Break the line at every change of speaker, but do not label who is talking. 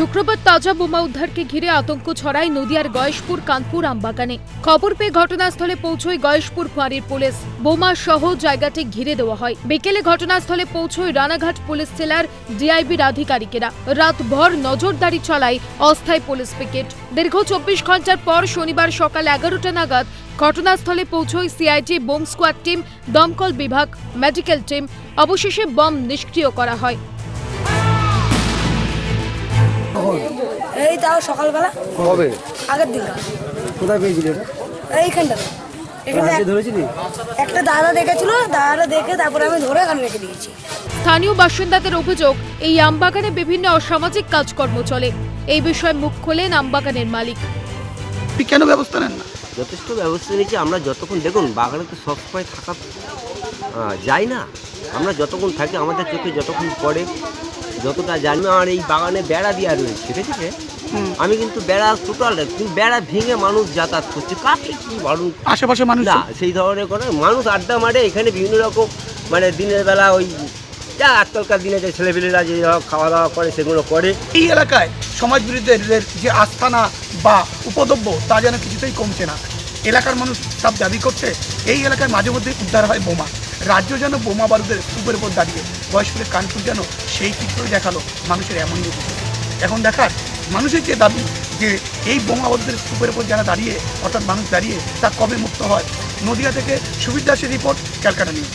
শুক্রবার তাজা বোমা উদ্ধারকে ঘিরে আতঙ্ক ছড়ায় নদিয়ার গয়েশপুর কানপুর আমবাগানে। খবর পেয়ে ঘটনাস্থলে পৌঁছয় গয়েশপুর ফাঁড়ির পুলিশ। বোমা সহ জায়গাটি ঘিরে দেওয়া হয়। বিকেলে ঘটনাস্থলে পৌঁছয় রানাঘাট পুলিশ জেলার ডিআইবির আধিকারিকেরা। রাতভর নজরদারি চালায় অস্থায়ী পুলিশ পিকেট। দীর্ঘ 24 ঘন্টার পর শনিবার সকাল 11টা নাগাদ ঘটনাস্থলে পৌঁছয় সিআইটি বোম স্কোয়াড টিম, দমকল বিভাগ, মেডিকেল টিম। অবশেষে বম নিষ্ক্রিয় করা হয়।
এই তাও সকালবেলা
কবে
আগের দিন
কোথায় পেয়েছিলি এটা?
এইখানটা এখানে
হাতে ধরেছিলি?
একটা দাদা দেখেছিল, দাদাটা দেখে তারপরে আমি ধরে এখানে রেখে দিয়েছি।
স্থানীয় বাসিন্দাদের অভিযোগ, এই আমবাগানে বিভিন্ন অসামাজিক কাজকর্ম চলে। এই বিষয়ে মুখ খোলেন আমবাগানের মালিক।
আপনি কেন ব্যবস্থা নেন না?
যথেষ্ট ব্যবস্থা নিয়েছি আমরা। যতক্ষণ দেখুন বাগানে তো সবসময় থাকা যায় না। আমরা যতক্ষণ থাকি আমাদের চোখে যতক্ষণ পড়ে যতটা জানি। আমার এই বাগানে বেড়া দেওয়া রয়েছে, ঠিক আছে? আমি কিন্তু বেড়া টোটাল বেড়া ভেঙে মানুষ যাতায়াত করছে। কাকে কি বলুন,
আশেপাশে মানুষ
না সেই ধরনের কোনো মানুষ আড্ডা মারে এখানে বিভিন্ন রকম, মানে দিনের বেলা ওই যা আজকালকার দিনে যে ছেলেপেলেরা যে খাওয়া দাওয়া করে সেগুলো করে।
এই এলাকায় সমাজ বিরোধীদের যে আস্থানা বা উপদ্রব্য তা যেন কিছুতেই কমছে না। এলাকার মানুষ সব দাবি করছে এই এলাকায় মাঝে মধ্যে উদ্ধার হয় বোমা। রাজ্য যেন বোমা বারুদের উপর উপর দাঁড়িয়ে। বয়স্কদের কানপুর যেন সেই চিত্রই দেখালো মানুষের এমনই অভিযোগ। এখন দেখার মানুষের যে দাবি যে এই বোমা বারুদের উপর উপর যারা দাঁড়িয়ে, অর্থাৎ মানুষ দাঁড়িয়ে, তা কবে মুক্ত হয়। নদিয়া থেকে সুবির দাসের রিপোর্ট, ক্যালকাটা নিউজ।